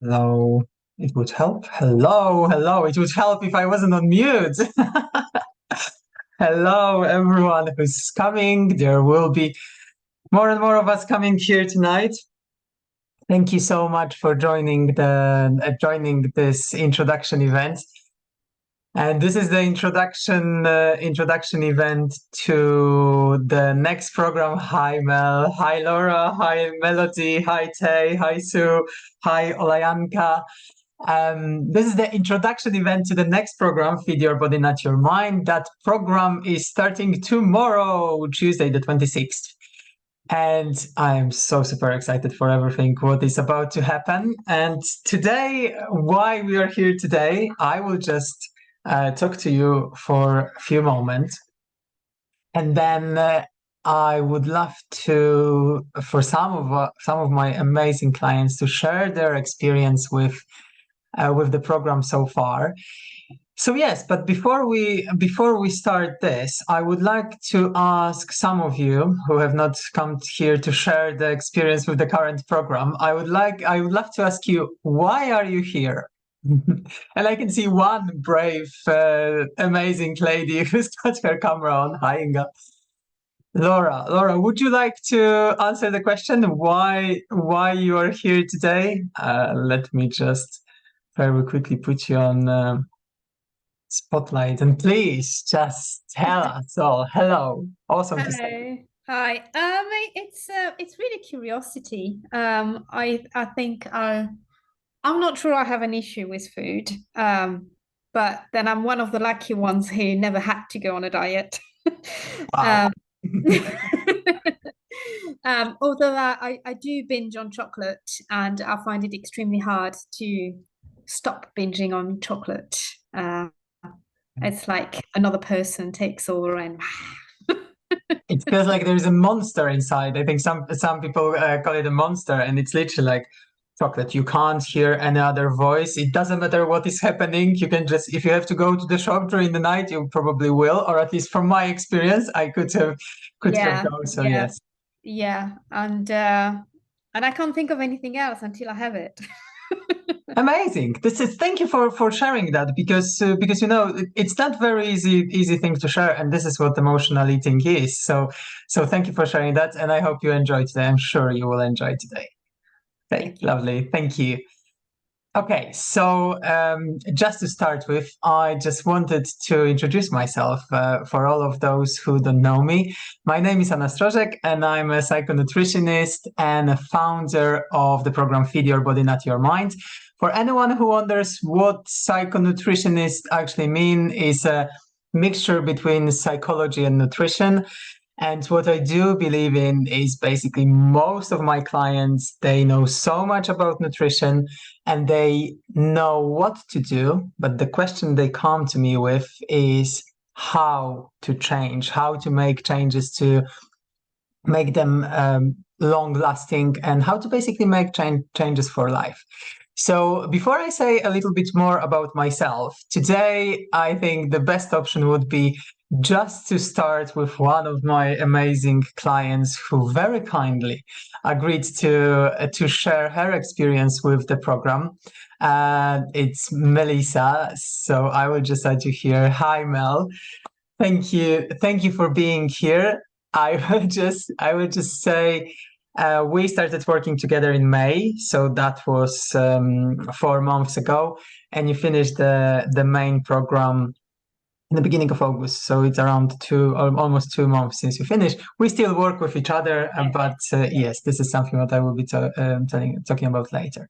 Hello. It would help. Hello, hello. It would help if I wasn't on mute. Hello, everyone who's coming. There will be more and more of us coming here tonight. Thank you so much for joining this introduction event. And this is the introduction event to the next program. Hi, Mel. Hi, Laura. Hi, Melody. Hi, Tay. Hi, Sue. Hi, Olayanka. This is the introduction event to the next program, Feed Your Body, Not Your Mind. That program is starting tomorrow, Tuesday, the 26th. And I'm so super excited for everything what is about to happen. And today, why we are here today, I will just talk to you for a few moments. And then I would love to, for some of my amazing clients, to share their experience with the program so far. So yes, but before we start this, I would like to ask some of you who have not come here to share the experience with the current program. I would love to ask you, why are you here? And I can see one brave, amazing lady who's got her camera on. Hi, Inga. Laura, would you like to answer the question why you are here today? Let me just very quickly put you on spotlight, and please just tell us all. Hello, awesome to see. Hi. It's really curiosity. I think I'm not sure I have an issue with food. But then I'm one of the lucky ones who never had to go on a diet. Wow. Um, although I do binge on chocolate, and I find it extremely hard to stop binging on chocolate. It's like another person takes over and It feels like there's a monster inside. I think some people call it a monster, and it's literally like chocolate. You can't hear any other voice. It doesn't matter what is happening. You can just, if you have to go to the shop during the night, you probably will, or at least from my experience, I could have yeah, gone. So yeah, yes. yeah. And I can't think of anything else until I have it. Amazing. Thank you for sharing that, because it's not very easy thing to share, and this is what emotional eating is. So thank you for sharing that, and I hope you enjoy today. I'm sure you will enjoy today. Okay, Thank you. lovely. Thank you. Okay, so just to start with, I just wanted to introduce myself for all of those who don't know me. My name is Anna Strożek, and I'm a psychonutritionist and a founder of the program Feed Your Body, Not Your Mind. For anyone who wonders what psychonutritionists actually mean, is a mixture between psychology and nutrition. And what I do believe in is basically most of my clients, they know so much about nutrition and they know what to do. But the question they come to me with is how to change, how to make changes to make them long lasting, and how to basically make changes for life. So before I say a little bit more about myself, today I think the best option would be just to start with one of my amazing clients who very kindly agreed to share her experience with the program. It's Melissa. So I will just add you here. Hi, Mel. Thank you for being here. I would just say we started working together in May, so that was 4 months ago, and you finished the main program in the beginning of August. So it's around almost 2 months since you finished. We still work with each other, but yes, this is something that I will be talking about later.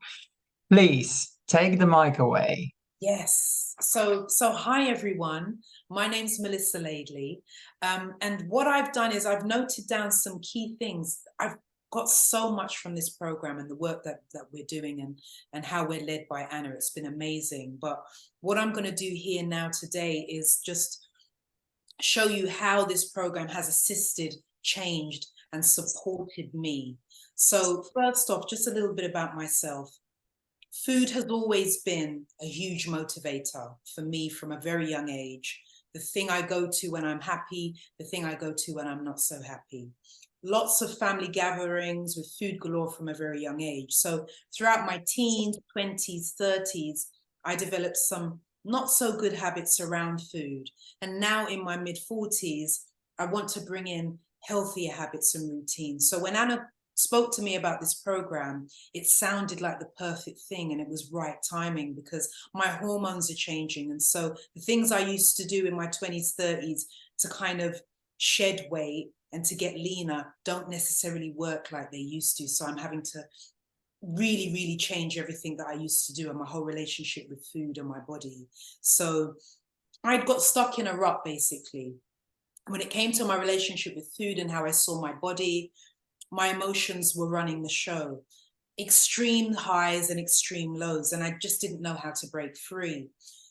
Please take the mic away. Yes. So hi everyone. My name's Melissa Laidley. And what I've done is I've noted down some key things. I've got so much from this program and the work that we're doing and how we're led by Anna. It's been amazing. But what I'm going to do here now today is just show you how this program has assisted, changed, and supported me. So first off, just a little bit about myself. Food has always been a huge motivator for me from a very young age. The thing I go to when I'm happy, the thing I go to when I'm not so happy. lots of family gatherings with food galore from a very young age. So throughout my teens, 20s, 30s, I developed some not so good habits around food. And now in my mid 40s, I want to bring in healthier habits and routines. So when Anna spoke to me about this program, it sounded like the perfect thing, and it was right timing because my hormones are changing. And so the things I used to do in my 20s, 30s to kind of shed weight and to get leaner don't necessarily work like they used to. So I'm having to really, really change everything that I used to do and my whole relationship with food and my body. So I'd got stuck in a rut, basically. When it came to my relationship with food and how I saw my body, my emotions were running the show. Extreme highs and extreme lows, and I just didn't know how to break free.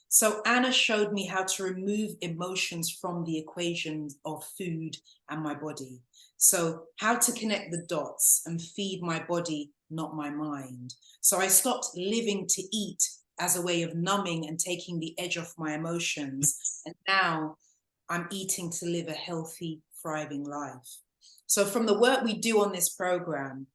So Anna showed me how to remove emotions from the equation of food and my body. So how to connect the dots and feed my body, not my mind. So I stopped living to eat as a way of numbing and taking the edge off my emotions. And now I'm eating to live a healthy, thriving life. So from the work we do on this program,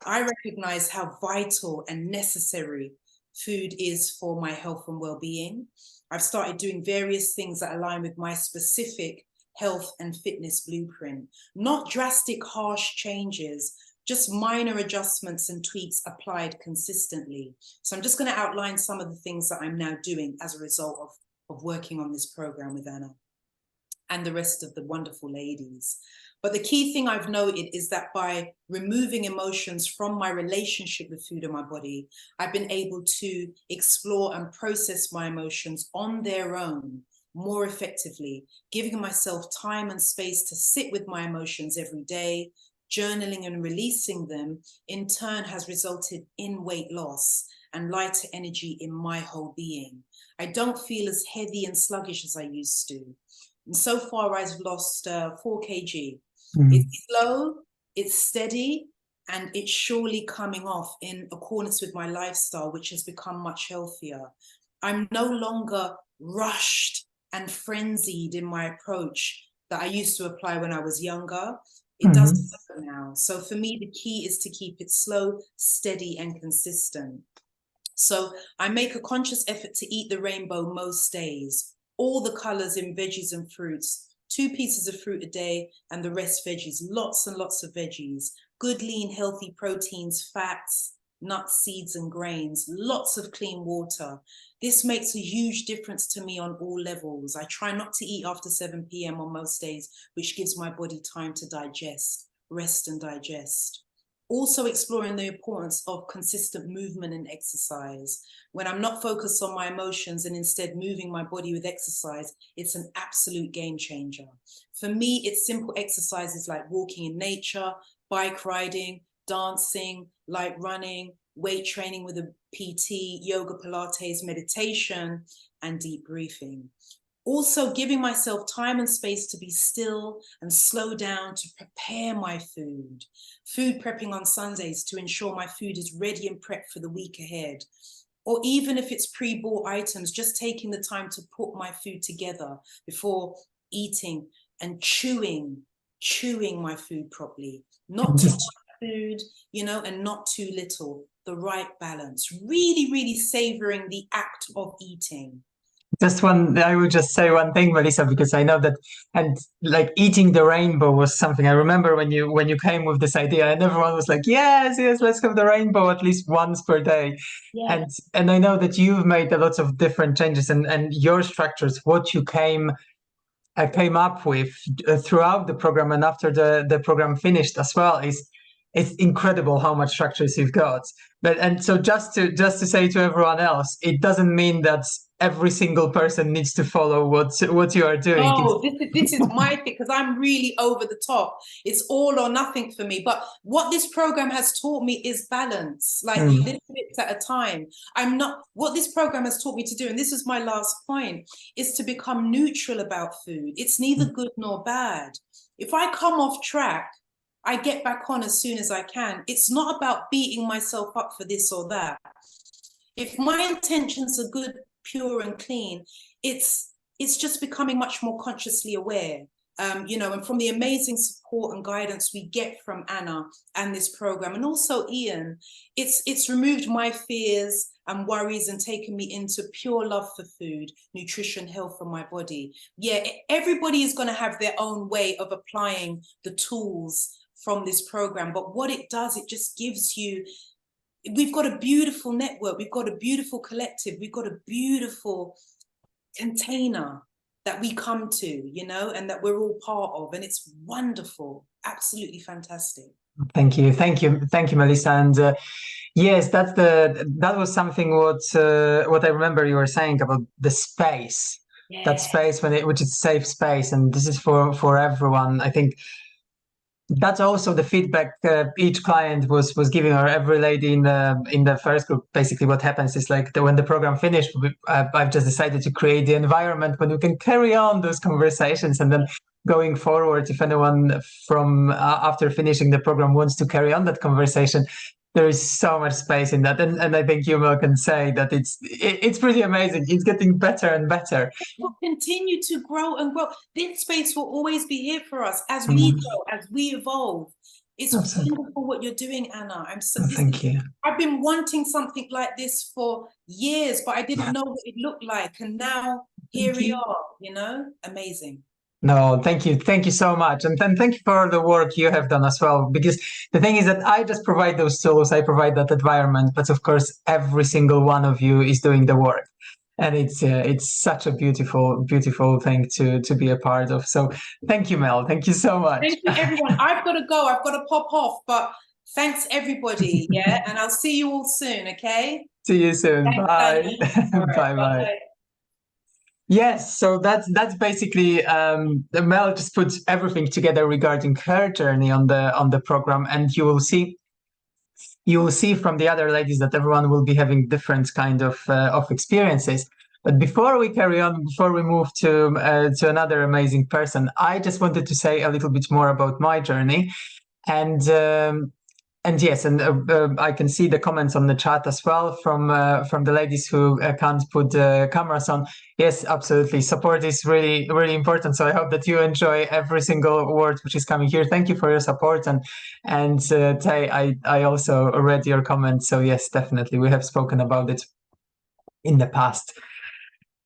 I recognize how vital and necessary food is for my health and well-being. I've started doing various things that align with my specific health and fitness blueprint, not drastic, harsh changes, just minor adjustments and tweaks applied consistently. So I'm just going to outline some of the things that I'm now doing as a result of working on this program with Anna and the rest of the wonderful ladies. But the key thing I've noted is that by removing emotions from my relationship with food and my body, I've been able to explore and process my emotions on their own more effectively, giving myself time and space to sit with my emotions every day. Journaling and releasing them in turn has resulted in weight loss and lighter energy in my whole being. I don't feel as heavy and sluggish as I used to. And so far, I've lost 4 kg. It's slow, it's steady, and it's surely coming off in accordance with my lifestyle, which has become much healthier. I'm no longer rushed and frenzied in my approach that I used to apply when I was younger. It doesn't matter now. So for me, the key is to keep it slow, steady, and consistent. So I make a conscious effort to eat the rainbow most days, all the colors in veggies and fruits, 2 pieces of fruit a day, and the rest veggies, lots and lots of veggies, good, lean, healthy proteins, fats, nuts, seeds, and grains, lots of clean water. This makes a huge difference to me on all levels. I try not to eat after 7 p.m. on most days, which gives my body time to digest, rest and digest. Also exploring the importance of consistent movement and exercise. When I'm not focused on my emotions and instead moving my body with exercise, it's an absolute game changer. For me, it's simple exercises like walking in nature, bike riding, dancing, light running, weight training with a PT, yoga, Pilates, meditation, and deep breathing. Also giving myself time and space to be still and slow down to prepare my food. Food prepping on Sundays to ensure my food is ready and prepped for the week ahead. Or even if it's pre-bought items, just taking the time to put my food together before eating and chewing my food properly. Not too much food, you know, and not too little. The right balance. Really, really savoring the act of eating. I would just say one thing, Melissa, because I know that, and like eating the rainbow was something I remember when you came with this idea, and everyone was like, yes, let's have the rainbow at least once per day. Yeah. And I know that you've made a lot of different changes, and your structures, what you came up with throughout the program and after the program finished as well, it's incredible how much structures you've got. And so just to say to everyone else, it doesn't mean that every single person needs to follow what you are doing. Oh, this is my thing, because I'm really over the top. It's all or nothing for me. But what this program has taught me is balance, like little bits at a time. What this program has taught me to do, and this is my last point, is to become neutral about food. It's neither good nor bad. If I come off track, I get back on as soon as I can. It's not about beating myself up for this or that. If my intentions are good, pure and clean, it's just becoming much more consciously aware and from the amazing support and guidance we get from Anna and this program, and also Ian, it's removed my fears and worries and taken me into pure love for food, nutrition, health for my body. Yeah, everybody is going to have their own way of applying the tools from this program, but what it does, it just gives you, we've got a beautiful network, we've got a beautiful collective, we've got a beautiful container that we come to, and that we're all part of, and it's wonderful, absolutely fantastic. Thank you, Melissa. And yes, that was something what I remember you were saying about the space, that space which is safe space, and this is for everyone. I think that's also the feedback each client was giving, or every lady in the first group. Basically, what happens is like when the program finished, I've just decided to create the environment when we can carry on those conversations, and then going forward, if anyone from after finishing the program wants to carry on that conversation, there is so much space in that, and I think you, Mel, can say that it's pretty amazing. It's getting better and better. It will continue to grow and grow. This space will always be here for us as we grow, as we evolve. It's wonderful what you're doing, Anna. Thank you. I've been wanting something like this for years, but I didn't know what it looked like, and now here we are. Amazing. No, thank you so much, and then thank you for the work you have done as well, because the thing is that I just provide those tools, I provide that environment, but of course every single one of you is doing the work, and it's such a beautiful thing to be a part of. So thank you, Mel, thank you so much. Thank you, everyone. I've got to go, I've got to pop off, but thanks everybody. And I'll see you all soon. Okay, see you soon. Thanks, bye. Right, bye. Yes, so that's basically Mel just puts everything together regarding her journey on the program, and you will see from the other ladies that everyone will be having different kind of experiences. But before we carry on, before we move to another amazing person, I just wanted to say a little bit more about my journey, and yes, and I can see the comments on the chat as well from the ladies who can't put the cameras on. Yes, absolutely. Support is really, really important. So I hope that you enjoy every single word which is coming here. Thank you for your support. And Tay, I also read your comments. So yes, definitely. We have spoken about it in the past.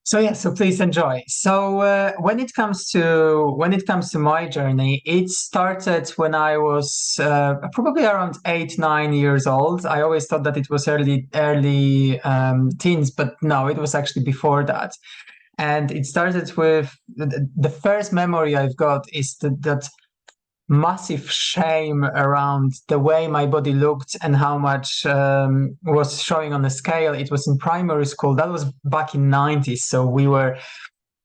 So yeah, so please enjoy. So when it comes to my journey, it started when I was probably around 8-9 years old. I always thought that it was early teens, but no, it was actually before that. And it started with the first memory I've got is that massive shame around the way my body looked and how much was showing on the scale. It was in primary school. That was back in 90s. So we were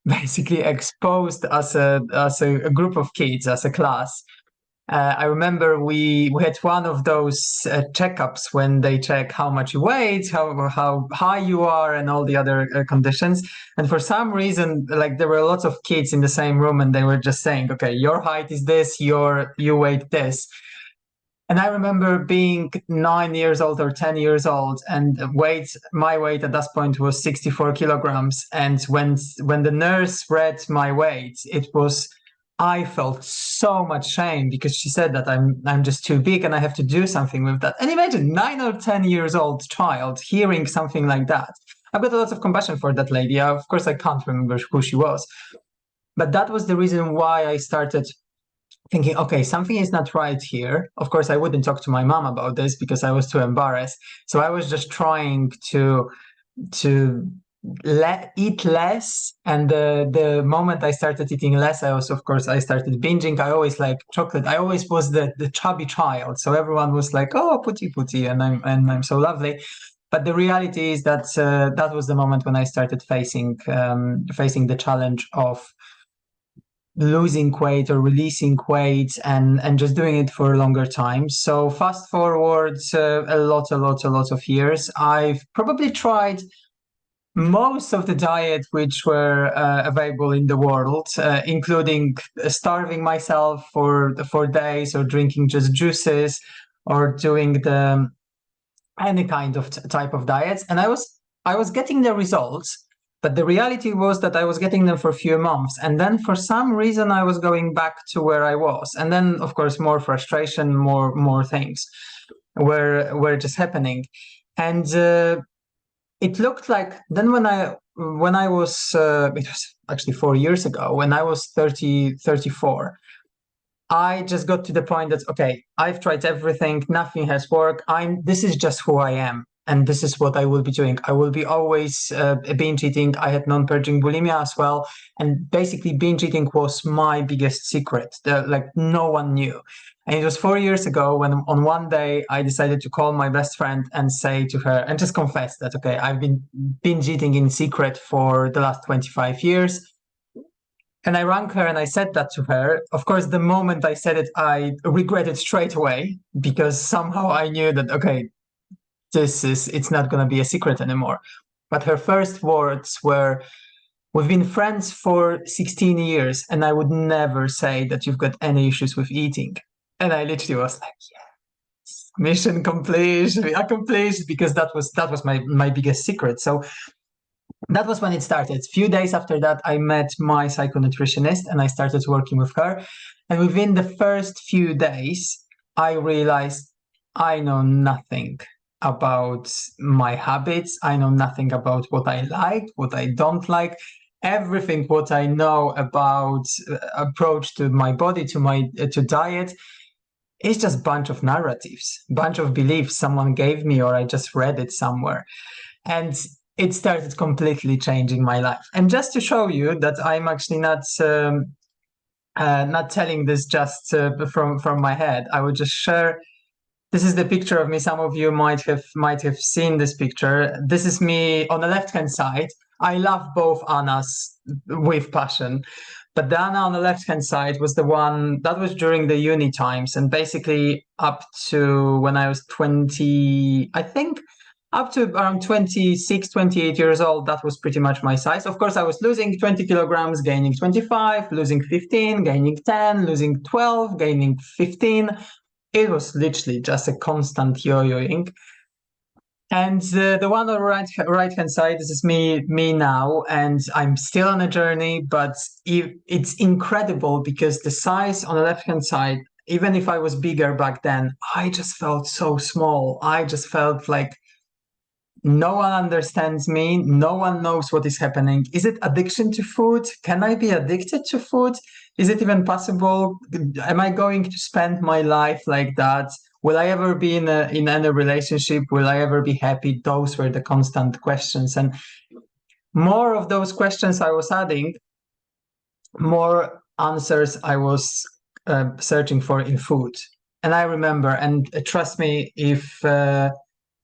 basically exposed as a group of kids, as a class. I remember we had one of those checkups when they check how much you weigh, how high you are, and all the other conditions. And for some reason, like there were lots of kids in the same room, and they were just saying, "Okay, your height is this, you weight this." And I remember being 9 years old or 10 years old, and my weight at that point was 64 kilograms. And when the nurse read my weight, I felt so much shame because she said that I'm just too big and I have to do something with that. And imagine 9 or 10 years old child hearing something like that. I've got a lot of compassion for that lady. Of course, I can't remember who she was, but that was the reason why I started thinking, okay, something is not right here. Of course, I wouldn't talk to my mom about this because I was too embarrassed. So I was just trying to eat less, and the moment I started eating less, I started binging. I always liked chocolate. I always was the chubby child, so everyone was like, "Oh, putty," and I'm so lovely. But the reality is that that was the moment when I started facing the challenge of losing weight or releasing weight, and just doing it for a longer time. So fast forward a lot of years, I've probably tried most of the diet which were available in the world, including starving myself for days, or drinking just juices, or doing any kind of type of diets. And I was getting the results, But the reality was that I was getting them for a few months. And then for some reason, I was going back to where I was. And then, of course, more frustration, more things were just happening. And it looked like then when I was, it was actually 4 years ago, when I was 34, I just got to the point that, okay, I've tried everything, nothing has worked. This is just who I am. And this is what I will be doing. I will be always binge eating. I had non-purging bulimia as well. And basically binge eating was my biggest secret. Like no one knew. And it was 4 years ago when on one day I decided to call my best friend and say to her and just confess that, okay, I've been binge eating in secret for the last 25 years. And I rang her and I said that to her. Of course, the moment I said it, I regretted straight away because somehow I knew that, okay, it's not going to be a secret anymore. But her first words were, we've been friends for 16 years and I would never say that you've got any issues with eating. And I literally was like, yes, mission accomplished, because that was my biggest secret. So that was when it started. A few days after that, I met my psychonutritionist and I started working with her. And within the first few days, I realized I know nothing about my habits. I know nothing about what I like, what I don't like. Everything what I know about approach to my body, to diet, is just a bunch of narratives, bunch of beliefs someone gave me or I just read it somewhere. And it started completely changing my life. And just to show you that I'm actually not telling this just from my head, I would just share. This is the picture of me. Some of you might have seen this picture. This is me on the left-hand side. I love both Annas with passion, but the Anna on the left-hand side was the one that was during the uni times, and basically up to when I was 20, I think, up to around 26, 28 years old, that was pretty much my size. Of course, I was losing 20 kilograms, gaining 25, losing 15, gaining 10, losing 12, gaining 15. It was literally just a constant yo-yoing. And the one on the right-hand side, this is me now, and I'm still on a journey, but it's incredible because the size on the left-hand side, even if I was bigger back then, I just felt so small. I just felt like no one understands me. No one knows what is happening. Is it addiction to food? Can I be addicted to food? Is it even possible? Am I going to spend my life like that? Will I ever be in any relationship? Will I ever be happy? Those were the constant questions. And more of those questions I was adding, more answers I was searching for in food. And I remember, and trust me, if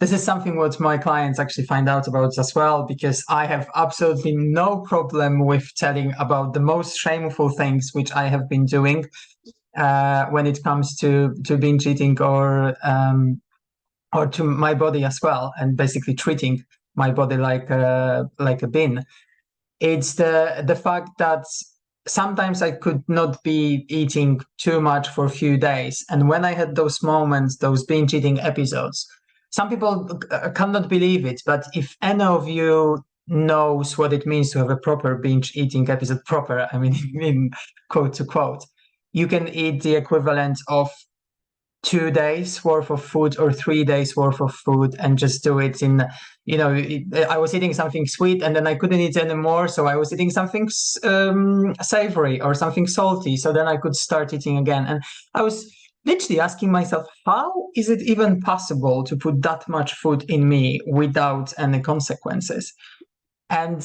this is something what my clients actually find out about as well, because I have absolutely no problem with telling about the most shameful things which I have been doing when it comes to binge eating or to my body as well, and basically treating my body like a bin. It's the fact that sometimes I could not be eating too much for a few days, and when I had those moments, those binge eating episodes. Some people cannot believe it, but if any of you knows what it means to have a proper binge eating episode, proper, I mean, in quote to quote, you can eat the equivalent of 2 days worth of food or 3 days worth of food and just do it in, I was eating something sweet and then I couldn't eat anymore. So I was eating something savory or something salty. So then I could start eating again. And I was literally asking myself, how is it even possible to put that much food in me without any consequences? And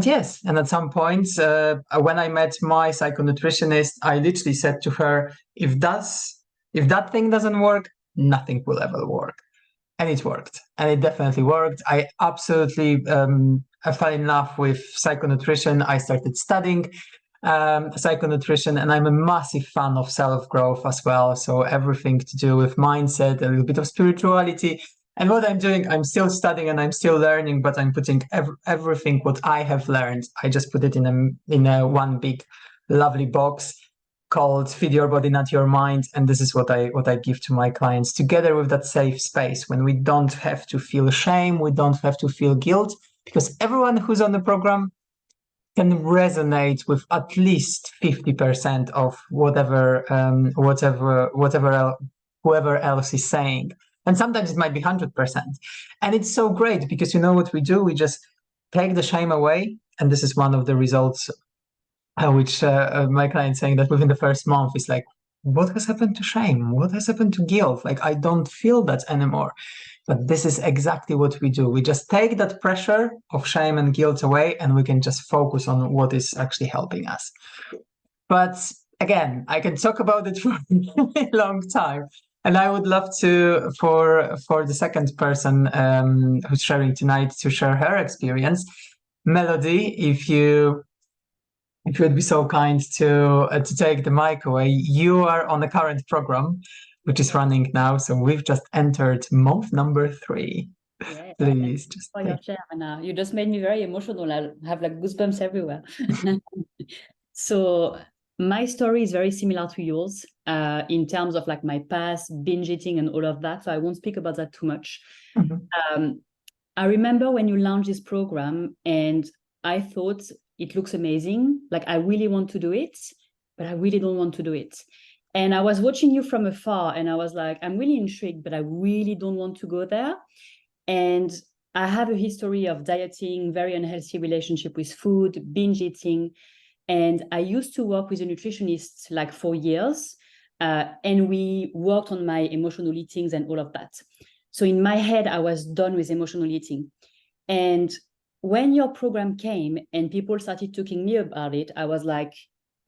yes, and at some point, when I met my psychonutritionist, I literally said to her, if that thing doesn't work, nothing will ever work. And it worked. And it definitely worked. I absolutely I fell in love with psychonutrition. I started studying psychonutrition, and I'm a massive fan of self-growth as well. So everything to do with mindset, a little bit of spirituality. And what I'm doing, I'm still studying and I'm still learning, but I'm putting everything what I have learned. I just put it in a one big lovely box called Feed Your Body, Not Your Mind. And this is what I give to my clients, together with that safe space when we don't have to feel shame, we don't have to feel guilt, because everyone who's on the program can resonate with at least 50% of whatever whoever else is saying. And sometimes it might be 100%. And it's so great because you know what we do? We just take the shame away. And this is one of the results which my client saying that within the first month is like, what has happened to shame? What has happened to guilt? Like, I don't feel that anymore. But this is exactly what we do. We just take that pressure of shame and guilt away, and we can just focus on what is actually helping us. But again, I can talk about it for a long time. And I would love to, for the second person who's sharing tonight, to share her experience. Melody, if you would be so kind to take the mic away. You are on the current program, which is running now. So we've just entered month number 3. Yeah, Please just for your share, Anna. You just made me very emotional. I have like goosebumps everywhere. So my story is very similar to yours in terms of like my past, binge eating and all of that. So I won't speak about that too much. I remember when you launched this program and I thought it looks amazing. Like I really want to do it, but I really don't want to do it. And I was watching you from afar and I was like, I'm really intrigued, but I really don't want to go there. And I have a history of dieting, very unhealthy relationship with food, binge eating. And I used to work with a nutritionist like for years. And we worked on my emotional eatings and all of that. So in my head, I was done with emotional eating. And when your program came and people started talking to me about it, I was like,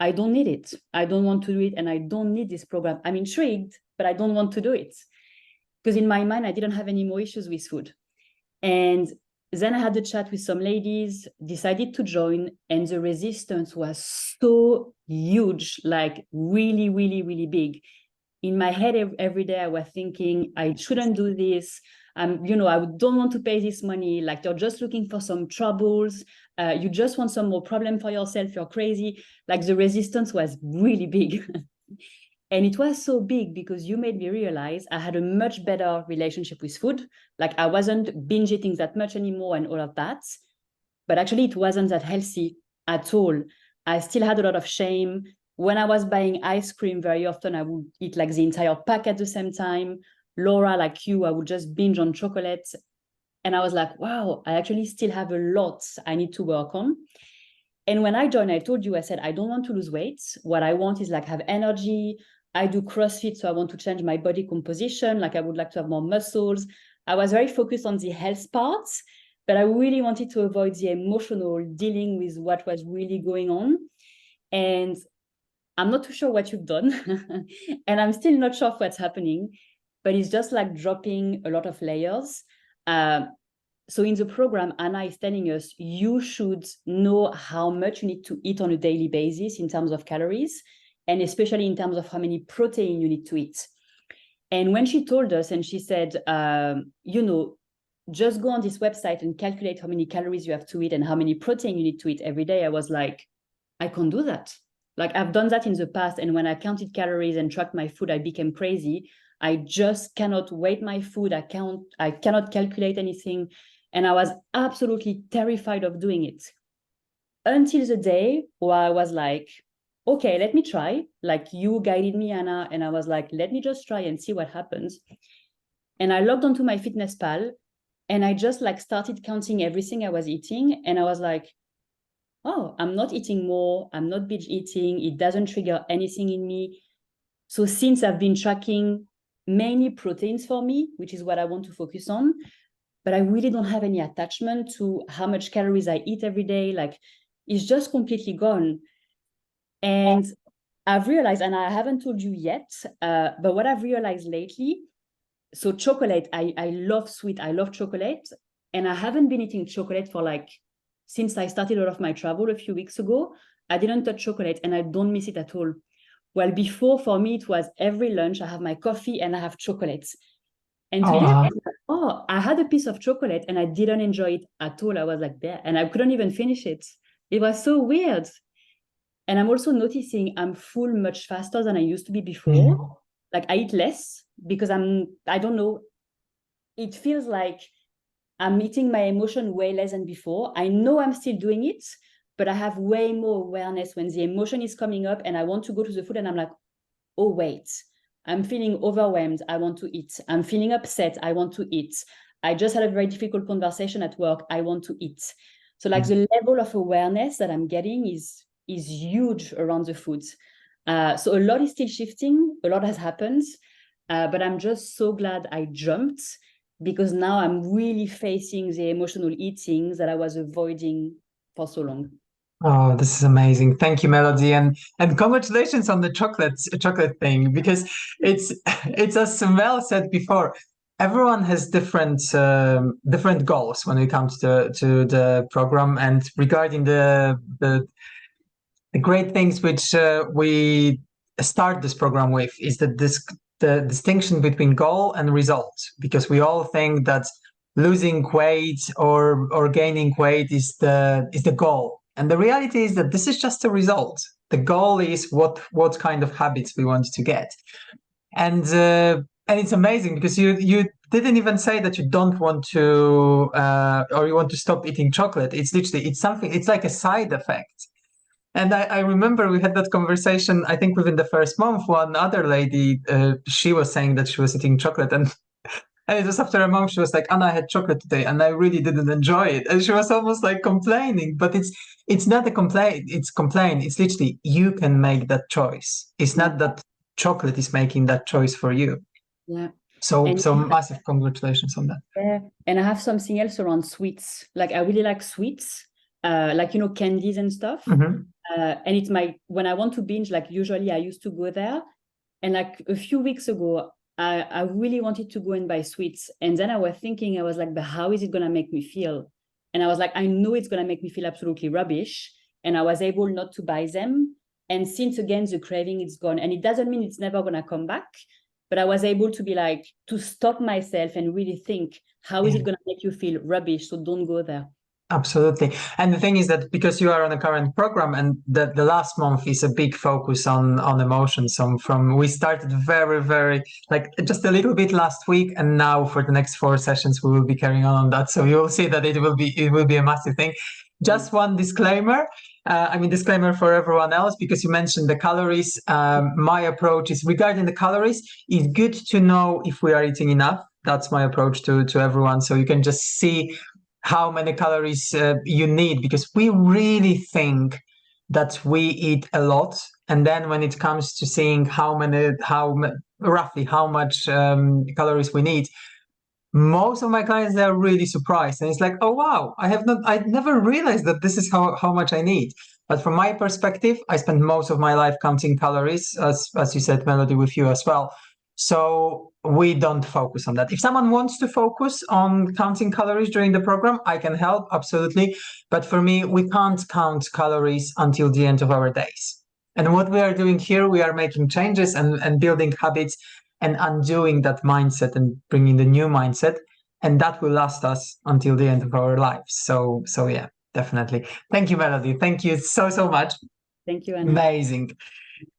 I don't need it. I don't want to do it. And I don't need this program. I'm intrigued, but I don't want to do it. Because in my mind, I didn't have any more issues with food. And then I had a chat with some ladies, decided to join, and the resistance was so huge, like really, really, really big. In my head, every day I was thinking, I shouldn't do this. I don't want to pay this money. Like you're just looking for some troubles. You just want some more problem for yourself. You're crazy. Like the resistance was really big. And it was so big because you made me realize I had a much better relationship with food. Like I wasn't binge eating that much anymore and all of that. But actually it wasn't that healthy at all. I still had a lot of shame. When I was buying ice cream, very often I would eat like the entire pack at the same time. Laura, like you, I would just binge on chocolate. And I was like, wow, I actually still have a lot I need to work on. And when I joined, I told you, I said, I don't want to lose weight. What I want is like have energy. I do CrossFit, so I want to change my body composition. Like I would like to have more muscles. I was very focused on the health parts, but I really wanted to avoid the emotional dealing with what was really going on. And I'm not too sure what you've done. And I'm still not sure what's happening, but it's just like dropping a lot of layers. So in the program, Anna is telling us you should know how much you need to eat on a daily basis in terms of calories, and especially in terms of how many protein you need to eat. And when she told us and she said, just go on this website and calculate how many calories you have to eat and how many protein you need to eat every day, I was like, I can't do that. Like I've done that in the past. And when I counted calories and tracked my food, I became crazy. I just cannot weight my food. I cannot calculate anything. And I was absolutely terrified of doing it until the day where I was like, okay, let me try. Like you guided me, Anna. And I was like, let me just try and see what happens. And I logged onto my MyFitnessPal and I just like started counting everything I was eating. And I was like, oh, I'm not eating more. I'm not binge eating. It doesn't trigger anything in me. So since I've been tracking mainly proteins for me, which is what I want to focus on, but I really don't have any attachment to how much calories I eat every day. Like it's just completely gone. And I've realized, and I haven't told you yet, but what I've realized lately, so chocolate, I love sweet, I love chocolate. And I haven't been eating chocolate for like, since I started all of my travel a few weeks ago, I didn't touch chocolate and I don't miss it at all. Well, before for me, it was every lunch, I have my coffee and I have chocolates. And today, I had a piece of chocolate and I didn't enjoy it at all. I was like there and I couldn't even finish it. It was so weird. And I'm also noticing I'm full much faster than I used to be before. Like I eat less because I don't know. It feels like I'm meeting my emotion way less than before. I know I'm still doing it, but I have way more awareness when the emotion is coming up and I want to go to the food and I'm like, oh, wait, I'm feeling overwhelmed. I want to eat. I'm feeling upset. I want to eat. I just had a very difficult conversation at work. I want to eat. So like the level of awareness that I'm getting is huge around the foods. So a lot is still shifting. A lot has happened, but I'm just so glad I jumped, because now I'm really facing the emotional eating that I was avoiding for so long. Oh, this is amazing. Thank you, Melody. And congratulations on the chocolate thing, because it's as Mel said before, everyone has different goals when it comes to the program. And regarding the great things which we start this program with is that the distinction between goal and result, because we all think that losing weight or gaining weight is the goal. And the reality is that this is just a result. The goal is what kind of habits we want to get. And it's amazing because you didn't even say that you don't want to or you want to stop eating chocolate. It's literally, it's like a side effect. And I remember we had that conversation, I think within the first month. One other lady, she was saying that she was eating chocolate, and it was after a month, she was like, Anna, I had chocolate today and I really didn't enjoy it. And she was almost like complaining, but it's not a complaint, it's literally, you can make that choice. It's not that chocolate is making that choice for you. Yeah. So massive congratulations on that. Yeah. And I have something else around sweets. Like I really like sweets, like, candies and stuff. Mm-hmm. And it's when I want to binge, like usually I used to go there. And like a few weeks ago, I really wanted to go and buy sweets. And then I was thinking, I was like, but how is it going to make me feel? And I was like, I know it's going to make me feel absolutely rubbish. And I was able not to buy them. And since again, the craving is gone. And it doesn't mean it's never going to come back. But I was able to be like, to stop myself and really think, how is it going to make you feel rubbish? So don't go there. Absolutely. And the thing is that because you are on a current program, and the last month is a big focus on emotions. We started very, very, like just a little bit last week, and now for the next 4 sessions we will be carrying on that. So you will see that it will be a massive thing. Just one disclaimer. Disclaimer for everyone else, because you mentioned the calories. My approach is, regarding the calories, it's good to know if we are eating enough. That's my approach to everyone. So you can just see how many calories you need, because we really think that we eat a lot, and then when it comes to seeing roughly how much calories we need, most of my clients, they're really surprised, and it's like, oh wow, I never realized that this is how much I need. But from my perspective, I spent most of my life counting calories, as you said, Melody, with you as well. So we don't focus on that. If someone wants to focus on counting calories during the program, I can help, absolutely. But for me, we can't count calories until the end of our days. And what we are doing here, we are making changes and building habits and undoing that mindset and bringing the new mindset. And that will last us until the end of our lives. So yeah, definitely. Thank you, Melody. Thank you so much. Thank you, Anna. Amazing.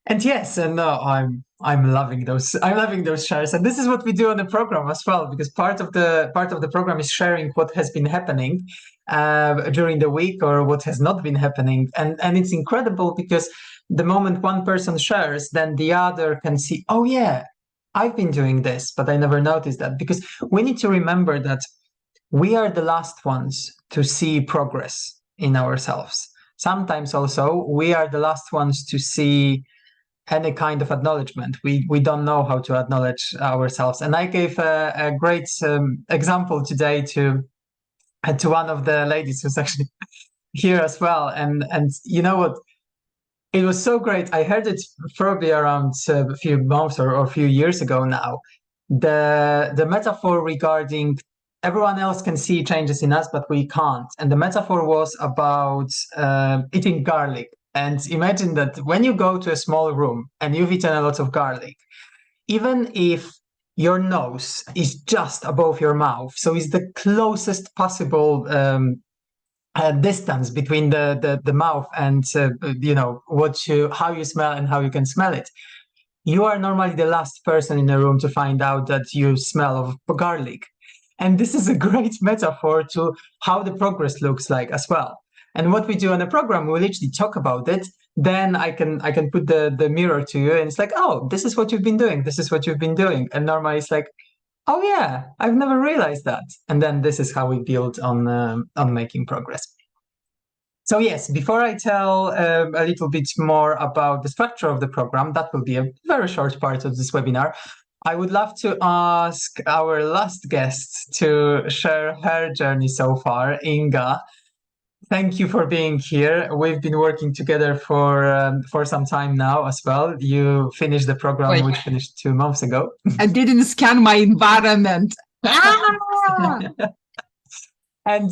And yes, and I'm loving those. I'm loving those shares, and this is what we do on the program as well. Because part of the program is sharing what has been happening during the week, or what has not been happening, and it's incredible, because the moment one person shares, then the other can see, oh yeah, I've been doing this, but I never noticed that. Because we need to remember that we are the last ones to see progress in ourselves. Sometimes also we are the last ones to see any kind of acknowledgement. We don't know how to acknowledge ourselves. And I gave a great example today to one of the ladies who's actually here as well. And you know what? It was so great. I heard it probably around a few months or a few years ago now. The metaphor regarding everyone else can see changes in us, but we can't. And the metaphor was about eating garlic. And imagine that when you go to a small room and you've eaten a lot of garlic, even if your nose is just above your mouth, so it's the closest possible distance between the mouth and how you smell and how you can smell it, you are normally the last person in the room to find out that you smell of garlic. And this is a great metaphor to how the progress looks like as well. And what we do on the program, we literally talk about it. Then I can put the mirror to you, and it's like, oh, this is what you've been doing. This is what you've been doing. And normally it's like, oh yeah, I've never realized that. And then this is how we build on making progress. So yes, before I tell a little bit more about the structure of the program, that will be a very short part of this webinar. I would love to ask our last guest to share her journey so far, Inga. Thank you for being here. We've been working together for some time now as well. You finished the program, which finished 2 months ago. I didn't scan my environment. Ah! And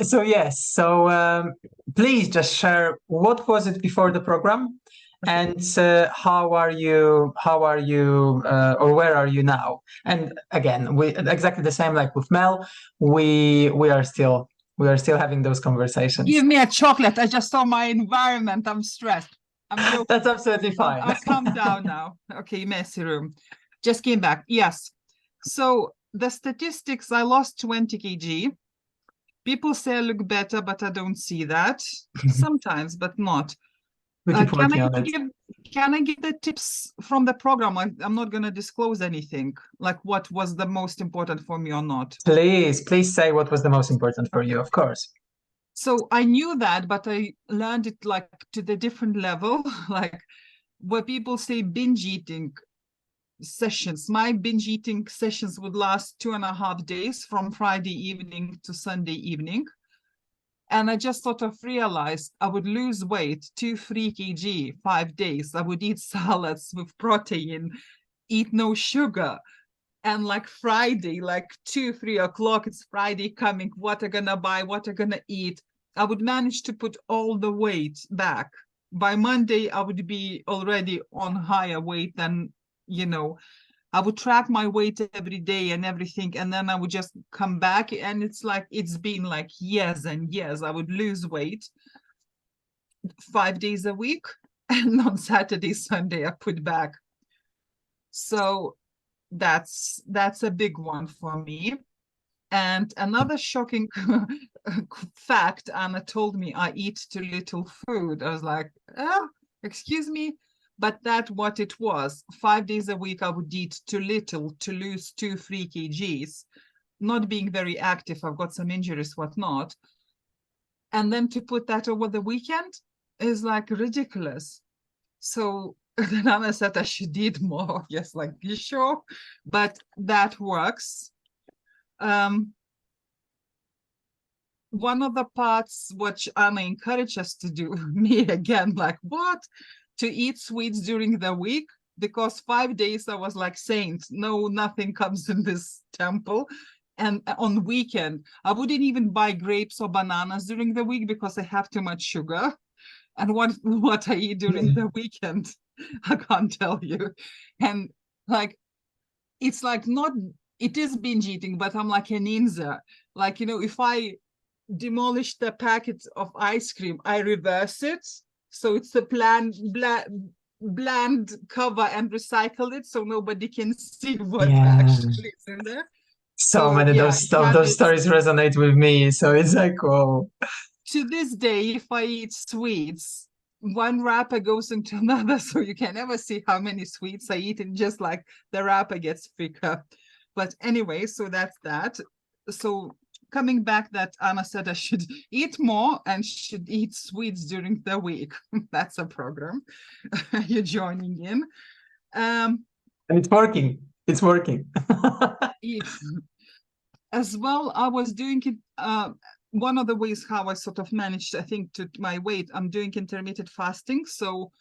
so yes, so please just share what was it before the program, and how are you, or where are you now? And again, we exactly the same like with Mel. We are still having those conversations. Give me a chocolate. I just saw my environment. I'm stressed. I'm joking. That's absolutely fine. I'll calm down now. Okay, messy room. Just came back. Yes. So the statistics, I lost 20 kg. People say I look better, but I don't see that. Sometimes, but not. Can I give the tips from the program? I'm not going to disclose anything, like what was the most important for me or not. Please say what was the most important for you, of course. So I knew that, but I learned it like to the different level, like where people say binge eating sessions. My binge eating sessions would last 2.5 days, from Friday evening to Sunday evening. And I just sort of realized I would lose weight 2-3 kg 5 days. I would eat salads with protein, eat no sugar. And like Friday, like 2-3 o'clock, it's Friday coming, what I'm gonna buy, what I'm gonna eat. I would manage to put all the weight back. By Monday, I would be already on higher weight than, I would track my weight every day and everything, and then I would just come back, and it's been like years and years. I would lose weight 5 days a week, and on Saturday, Sunday, I put back. So that's a big one for me. And another shocking fact, Anna told me I eat too little food. I was like, oh, excuse me. But that's what it was. 5 days a week, I would eat too little to lose 2-3 kgs. Not being very active, I've got some injuries, whatnot. And then to put that over the weekend is like ridiculous. So then Anna said I should eat more. Yes, like, you sure? But that works. One of the parts which Anna encouraged us to do, me again, like, what? To eat sweets during the week, because 5 days I was like saint. No, nothing comes in this temple. And on weekend, I wouldn't even buy grapes or bananas during the week because I have too much sugar. And what I eat during the weekend, I can't tell you. And like, it's like not, it is binge eating, but I'm like a ninja. Like, if I demolish the packet of ice cream, I reverse it. So it's a bland cover and recycle it so nobody can see what actually is in there. So many of those stories resonate with me. So it's like, oh. To this day, if I eat sweets, one wrapper goes into another, so you can never see how many sweets I eat, and just like the wrapper gets thicker. But anyway, so that's that. So coming back, that Anna said I should eat more and should eat sweets during the week. That's a program you're joining in. And it's working. It's working. As well, I was doing it. One of the ways how I sort of managed, I think, to my weight, I'm doing intermittent fasting. So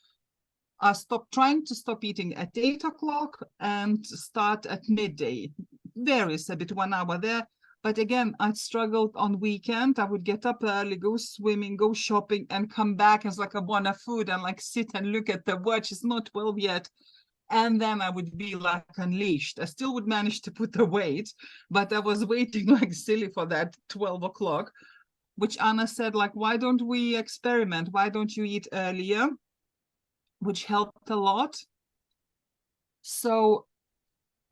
I trying to stop eating at 8 o'clock and start at midday. Varies a bit, 1 hour there. But again, I struggled on weekend. I would get up early, go swimming, go shopping, and come back as like I want a food and like sit and look at the watch. It's not 12 yet. And then I would be like unleashed. I still would manage to put the weight, but I was waiting like silly for that 12 o'clock, which Anna said, like, why don't we experiment? Why don't you eat earlier? Which helped a lot. So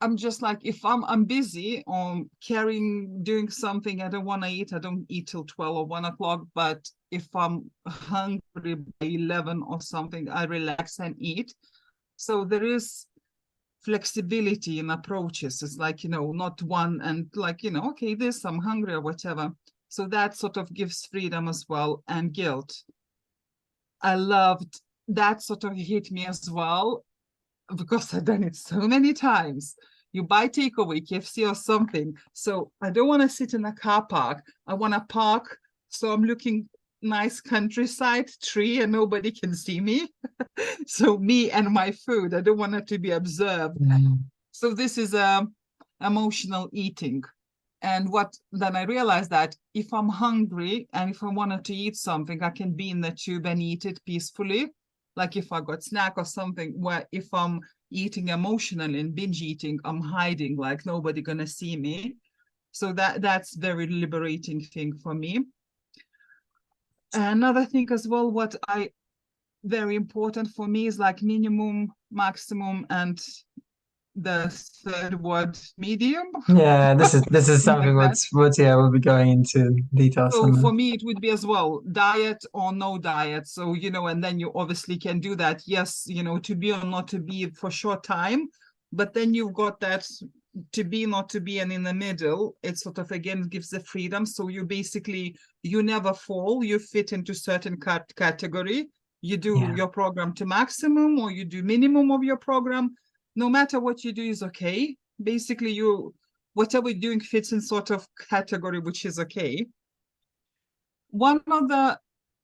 I'm just like, if I'm busy or doing something I don't want to eat, I don't eat till 12 or 1 o'clock. But if I'm hungry by 11 or something, I relax and eat. So there is flexibility in approaches. It's like, not one and like, okay, I'm hungry or whatever. So that sort of gives freedom as well, and guilt. I loved that, sort of hit me as well, because I've done it so many times. You buy takeaway, KFC or something. So I don't want to sit in a car park. I want to park. So I'm looking nice countryside, tree, and nobody can see me. So me and my food, I don't want it to be observed. So this is emotional eating. And then I realized that if I'm hungry and if I wanted to eat something, I can be in the tube and eat it peacefully. Like if I got snack or something, where if I'm eating emotionally and binge eating, I'm hiding, like nobody gonna see me. So that's very liberating thing for me. Another thing as well, very important for me is like minimum, maximum, and the third word, medium. Yeah, this is something like what we'll be going into details So on. for me, it would be as well diet or no diet. So, and then you obviously can do that. Yes, to be or not to be for short time, but then you've got that to be, not to be, and in the middle, it sort of, again, gives the freedom. So you never fall, you fit into certain category. You do your program to maximum, or you do minimum of your program. No matter what you do is okay. Basically, whatever you're doing fits in sort of category, which is okay. One of the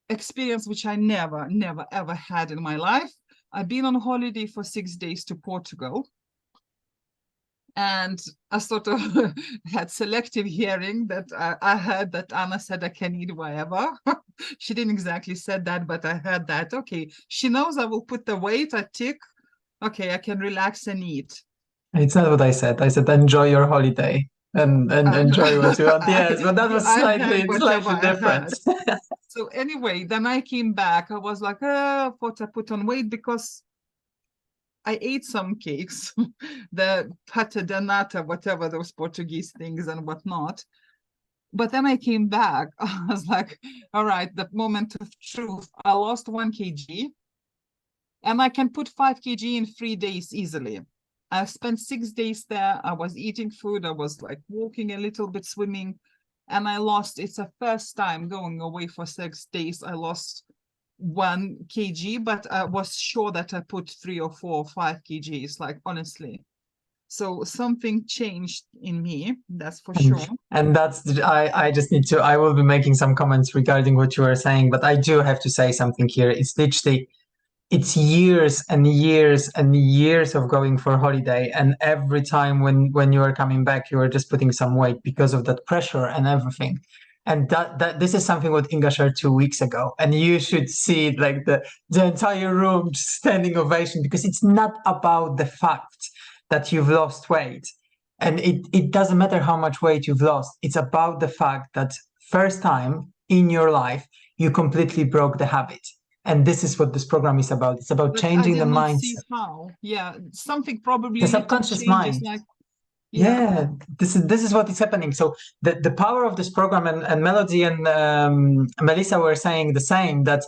experience which I never, ever had in my life, I've been on holiday for 6 days to Portugal. And I sort of had selective hearing that I heard that Anna said I can eat wherever. She didn't exactly said that, but I heard that. Okay, she knows I will put the weight, I tick. Okay, I can relax and eat. It's not what I said. I said enjoy your holiday and enjoy what you want. Yes, but that was slightly different. So anyway, then I came back. I was like, I thought I put on weight because I ate some cakes, the pata de nata, whatever those Portuguese things and whatnot. But then I came back. I was like, all right, the moment of truth. I lost 1 kg and I can put 5 kg in 3 days easily. I spent 6 days there. I was eating food. I was like walking a little bit, swimming, and I lost. It's the first time going away for 6 days. I lost 1 kg, but I was sure that I put 3 or 4 or 5 kgs, like honestly. So something changed in me, that's for sure. And I just need to, I will be making some comments regarding what you were saying, but I do have to say something here. It's literally, it's years and years and years of going for holiday, and every time when you are coming back, you are just putting some weight because of that pressure and everything. And that this is something what Inga shared 2 weeks ago, and you should see like the entire room standing ovation, because it's not about the fact that you've lost weight, and it doesn't matter how much weight you've lost. It's about the fact that first time in your life you completely broke the habit. And this is what this program is about. It's about changing the mindset. How? Yeah, something probably the subconscious mind. Like, this is what is happening. So the power of this program, and Melody and Melissa were saying the same, that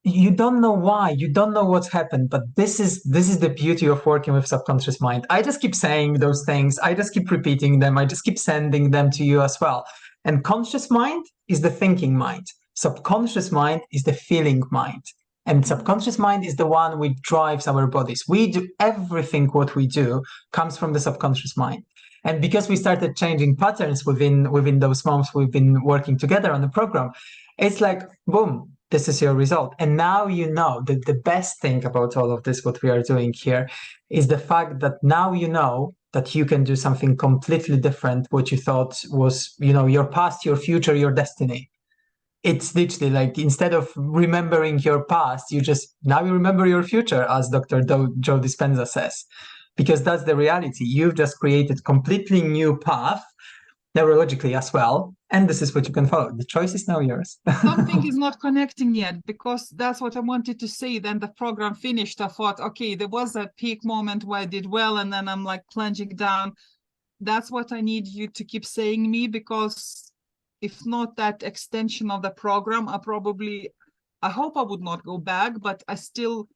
you don't know why, you don't know what's happened, but this is the beauty of working with subconscious mind. I just keep saying those things, I just keep repeating them, I just keep sending them to you as well. And conscious mind is the thinking mind. Subconscious mind is the feeling mind. And subconscious mind is the one which drives our bodies. We do everything what we do comes from the subconscious mind. And because we started changing patterns within those months we've been working together on the program, it's like, boom, this is your result. And now you know that the best thing about all of this, what we are doing here, is the fact that now you know that you can do something completely different, what you thought was, your past, your future, your destiny. It's literally like, instead of remembering your past, you remember your future, as Dr. Joe Dispenza says, because that's the reality. You've just created completely new path, neurologically as well. And this is what you can follow. The choice is now yours. Something is not connecting yet, because that's what I wanted to say. Then the program finished. I thought, okay, there was a peak moment where I did well, and then I'm like plunging down. That's what I need you to keep saying me, because if not that extension of the program, I hope I would not go back, but I still,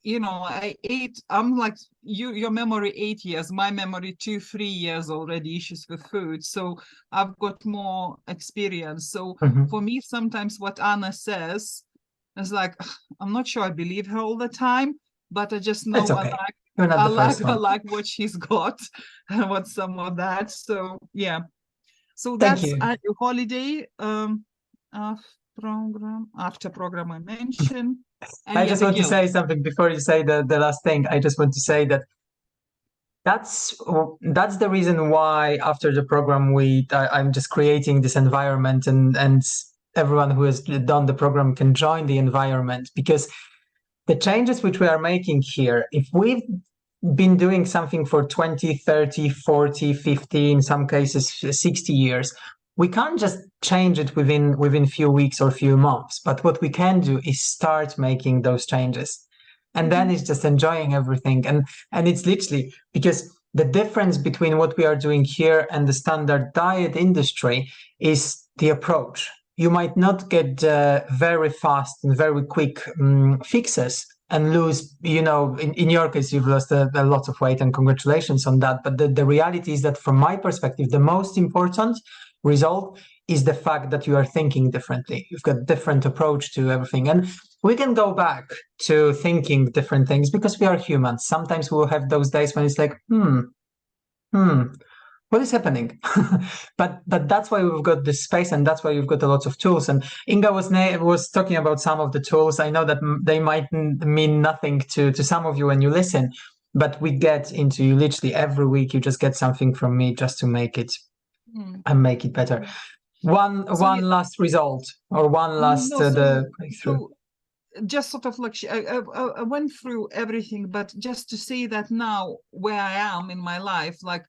I'm like your memory 8 years, my memory 2-3 years already issues with food. So I've got more experience. So for me, sometimes what Anna says is like, I'm not sure I believe her all the time, but I just know It's okay. I like what she's got and what some of that. So yeah. So Thank that's you. a holiday after program I mentioned. And I just want to say something before you say the last thing. I just want to say that that's the reason why after the program I'm just creating this environment, and everyone who has done the program can join the environment, because the changes which we are making here, if we've been doing something for 20, 30, 40, 50, in some cases 60 years, we can't just change it within few weeks or few months. But what we can do is start making those changes. And then it's just enjoying everything. And it's literally because the difference between what we are doing here and the standard diet industry is the approach. You might not get very fast and very quick fixes and lose, in your case, you've lost a lot of weight, and congratulations on that. But the reality is that from my perspective, the most important result is the fact that you are thinking differently. You've got a different approach to everything. And we can go back to thinking different things because we are humans. Sometimes we will have those days when it's like, what is happening? but that's why we've got this space, and that's why we've got a lot of tools. And Inga was talking about some of the tools. I know that they might mean nothing to some of you when you listen, but we get into you literally every week. You just get something from me just to make it and make it better. One last result, or one last the breakthrough. So just sort of like I went through everything, but just to say that now where I am in my life, like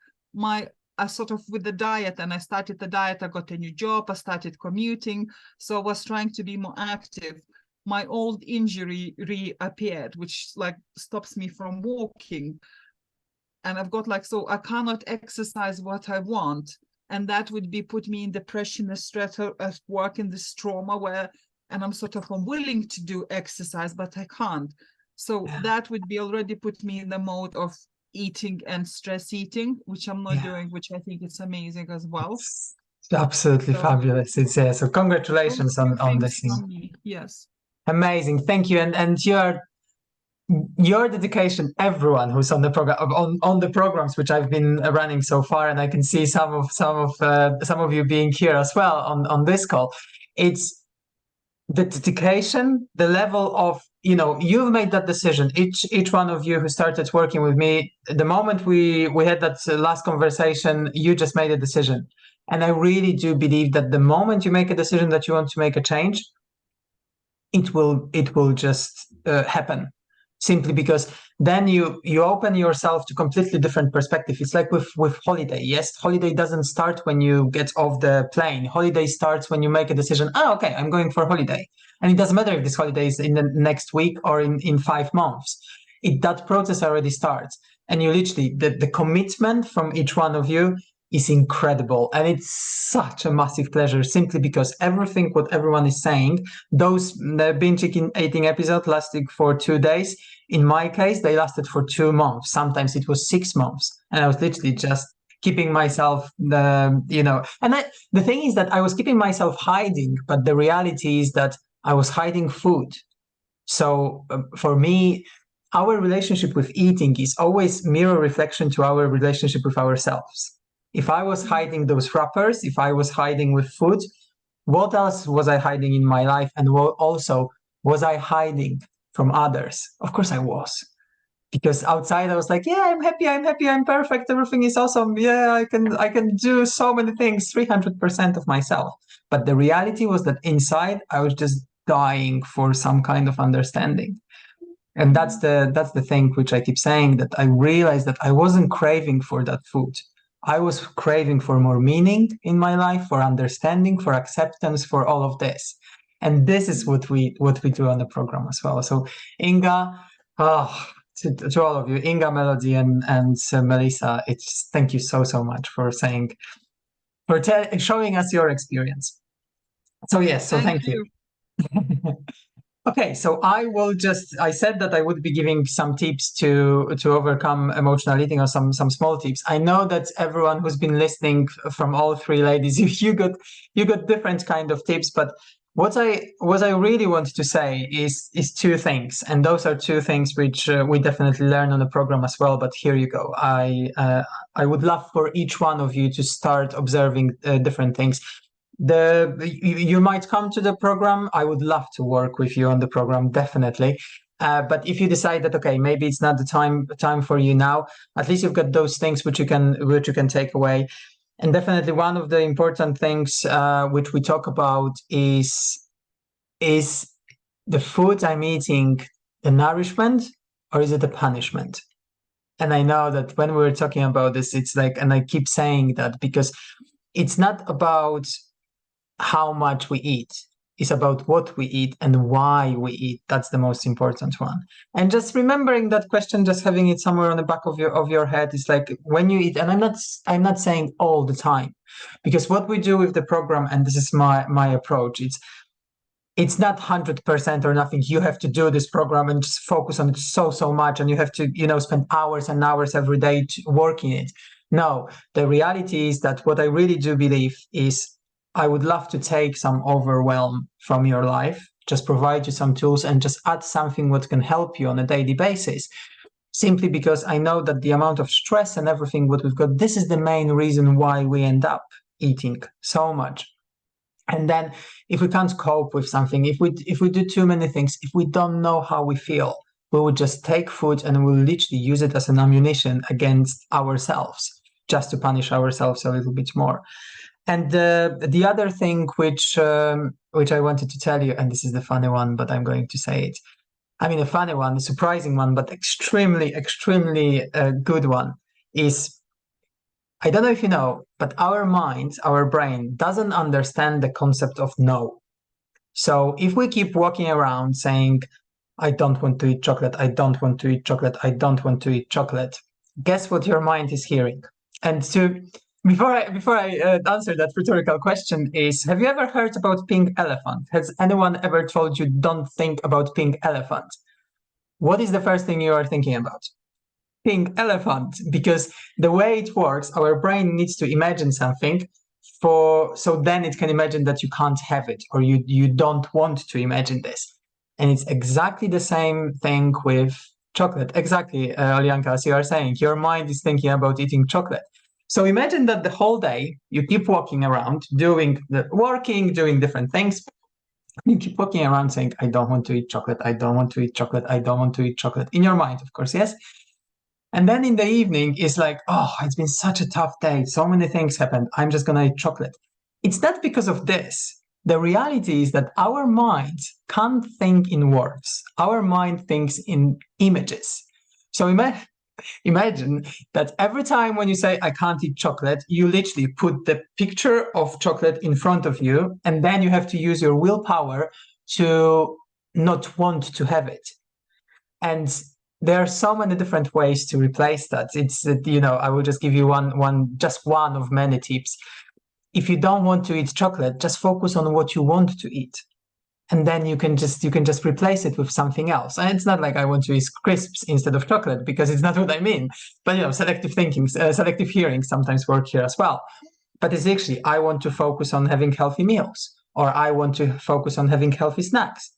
I sort of with the diet, and I started the diet, I got a new job, I started commuting, so I was trying to be more active. My old injury reappeared, which like stops me from walking, and I've got so I cannot exercise what I want, and that would be put me in depression, stress at work, in this trauma and I'm sort of unwilling to do exercise, but I can't. So that would be already put me in the mode of eating and stress eating, which I'm not doing, which I think is amazing as well. It's absolutely fabulous. So congratulations on this. Yes. Amazing. Thank you. And your dedication, everyone who's on the program, on the programs which I've been running so far, and I can see some of you being here as well on this call. It's the dedication, the level of, you've made that decision. Each one of you who started working with me, the moment we had that last conversation, you just made a decision. And I really do believe that the moment you make a decision that you want to make a change, it will just happen. Simply because then you open yourself to completely different perspective. It's like with holiday. Yes, holiday doesn't start when you get off the plane. Holiday starts when you make a decision. Okay, I'm going for holiday. And it doesn't matter if this holiday is in the next week or in 5 months. That process already starts. And you literally, the commitment from each one of you is incredible. And it's such a massive pleasure, simply because everything what everyone is saying, the binge eating episode lasted for 2 days. In my case, they lasted for 2 months. Sometimes it was 6 months. And I was literally just keeping myself, and the thing is that I was keeping myself hiding, but the reality is that I was hiding food. So for me, our relationship with eating is always mirror reflection to our relationship with ourselves. If I was hiding those wrappers, if I was hiding with food, what else was I hiding in my life? And what also was I hiding from others? Of course I was. Because outside I was like, yeah, I'm happy, I'm perfect, everything is awesome. Yeah, I can do so many things, 300% of myself. But the reality was that inside I was just dying for some kind of understanding. And that's the thing which I keep saying, that I realized that I wasn't craving for that food. I was craving for more meaning in my life, for understanding, for acceptance, for all of this. And this is what we do on the program as well. So Inga, to all of you, Inga, Melody, and Melissa, it's thank you so much for showing us your experience. So yes, so thank you. Okay, so I said that I would be giving some tips to overcome emotional eating, or some small tips. I know that everyone who's been listening from all three ladies, you got different kind of tips, but what I really want to say is two things, and those are two things which we definitely learn on the program as well. But here you go. I would love for each one of you to start observing different things. You might come to the program. I would love to work with you on the program, definitely. But if you decide that, okay, maybe it's not the time for you now, at least you've got those things which you can take away. And definitely one of the important things which we talk about is the food I'm eating the nourishment, or is it a punishment? And I know that when we're talking about this, it's like, and I keep saying that because it's not about how much we eat. It's about what we eat and why we eat. That's the most important one. And just remembering that question, just having it somewhere on the back of your head, is like when you eat, and I'm not saying all the time, because what we do with the program, and this is my approach, it's not 100% or nothing. You have to do this program and just focus on it so much, and you have to spend hours and hours every day working it. No, the reality is that what I really do believe is I would love to take some overwhelm from your life, just provide you some tools and just add something what can help you on a daily basis. Simply because I know that the amount of stress and everything what we've got, this is the main reason why we end up eating so much. And then if we can't cope with something, if we do too many things, if we don't know how we feel, we would just take food and we'll literally use it as an ammunition against ourselves, just to punish ourselves a little bit more. And the other thing which I wanted to tell you, and this is the funny one, but I'm going to say it. I mean, a funny one, a surprising one, but extremely good one is, I don't know if you know, but our mind, our brain doesn't understand the concept of no. So if we keep walking around saying, I don't want to eat chocolate, I don't want to eat chocolate, I don't want to eat chocolate, guess what your mind is hearing? And before I answer that rhetorical question is, have you ever heard about pink elephant? Has anyone ever told you don't think about pink elephant? What is the first thing you are thinking about? Pink elephant, because the way it works, our brain needs to imagine something so then it can imagine that you can't have it, or you don't want to imagine this. And it's exactly the same thing with chocolate. Exactly, Olianka, as you are saying, your mind is thinking about eating chocolate. So imagine that the whole day you keep walking around, doing different things. You keep walking around saying, I don't want to eat chocolate, I don't want to eat chocolate, I don't want to eat chocolate. In your mind, of course, yes? And then in the evening, it's like, oh, it's been such a tough day. So many things happened. I'm just going to eat chocolate. It's not because of this. The reality is that our mind can't think in words. Our mind thinks in images. So imagine that every time when you say, I can't eat chocolate, you literally put the picture of chocolate in front of you, and then you have to use your willpower to not want to have it. And there are so many different ways to replace that. It's, I will just give you one of many tips. If you don't want to eat chocolate, just focus on what you want to eat. And then you can just replace it with something else. And it's not like I want to eat crisps instead of chocolate, because it's not what I mean. But selective thinking, selective hearing sometimes work here as well. But it's actually, I want to focus on having healthy meals, or I want to focus on having healthy snacks.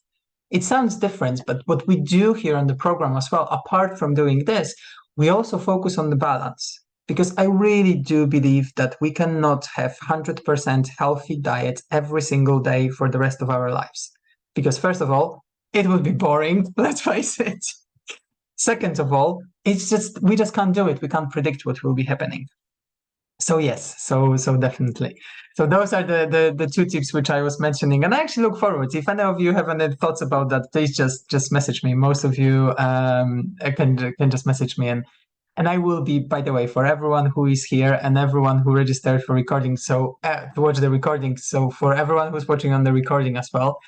It sounds different, but what we do here on the program as well, apart from doing this, we also focus on the balance. Because I really do believe that we cannot have 100% healthy diet every single day for the rest of our lives. Because first of all, it would be boring, let's face it. Second of all, we just can't do it. We can't predict what will be happening. So yes, so definitely. So those are the two tips which I was mentioning, and I actually look forward. If any of you have any thoughts about that, please just message me. Most of you can just message me, and And I will be, by the way, for everyone who is here and everyone who registered for recording, so to watch the recording. So for everyone who's watching on the recording as well,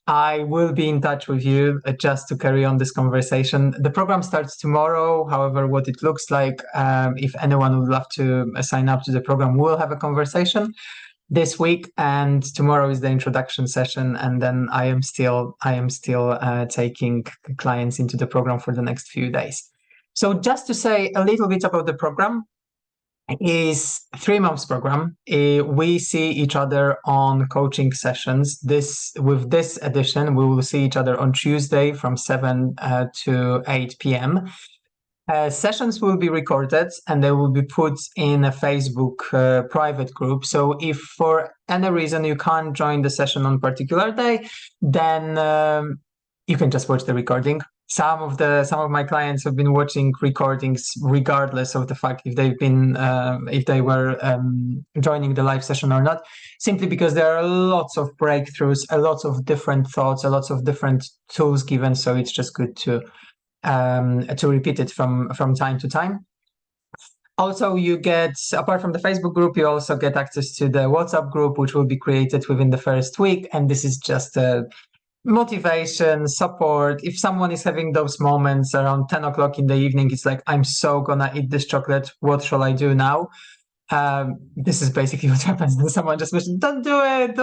I will be in touch with you just to carry on this conversation. The program starts tomorrow. However, what it looks like, if anyone would love to sign up to the program, we'll have a conversation this week, and tomorrow is the introduction session, and then I am still taking clients into the program for the next few days. So just to say a little bit about the program, is 3 months program. We see each other on coaching sessions. With this edition, we will see each other on Tuesday from 7 to 8 p.m. Sessions will be recorded and they will be put in a Facebook private group. So if for any reason you can't join the session on a particular day, then you can just watch the recording. Some of my clients have been watching recordings regardless of the fact if they were joining the live session or not, simply because there are lots of breakthroughs, a lot of different thoughts, a lot of different tools given. So it's just good to repeat it from time to time. Also, you get, apart from the Facebook group, you also get access to the WhatsApp group, which will be created within the first week. And this is just motivation, support. If someone is having those moments around 10 o'clock in the evening, it's like, I'm so gonna eat this chocolate. What shall I do now? This is basically what happens. Then someone just mentioned, don't do it.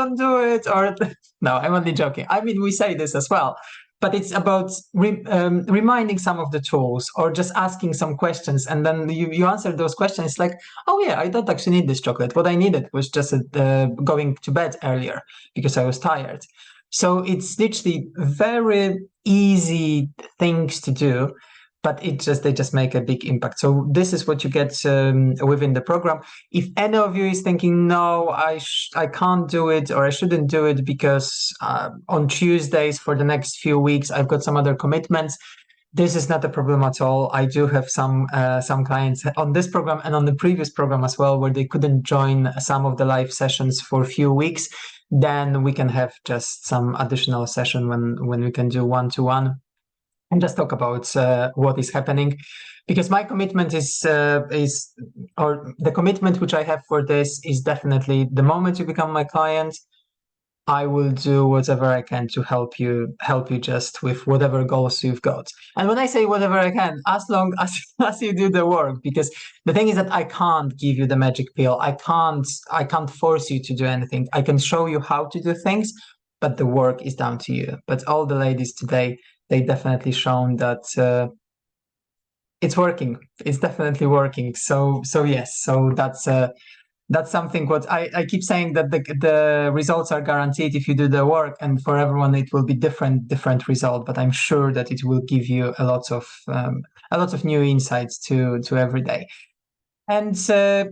Or no, I'm only joking. I mean, we say this as well, but it's about reminding some of the tools or just asking some questions. And then you answer those questions like, oh yeah, I don't actually need this chocolate. What I needed was just going to bed earlier because I was tired. So it's literally very easy things to do, but they just make a big impact. So this is what you get within the program. If any of you is thinking, no, I can't do it or I shouldn't do it because on Tuesdays for the next few weeks, I've got some other commitments, this is not a problem at all. I do have some clients on this program and on the previous program as well, where they couldn't join some of the live sessions for a few weeks. Then we can have just some additional session when we can do one-to-one and just talk about what is happening. Because my commitment or the commitment which I have for this is definitely the moment you become my client, I will do whatever I can to help you just with whatever goals you've got. And when I say whatever I can, as long as you do the work, because the thing is that I can't give you the magic pill. I can't force you to do anything. I can show you how to do things, but the work is down to you. But all the ladies today, they definitely shown that it's working. It's definitely working. So yes. So that's something what I keep saying, that the results are guaranteed if you do the work, and for everyone it will be different result. But I'm sure that it will give you a lot of new insights to every day. And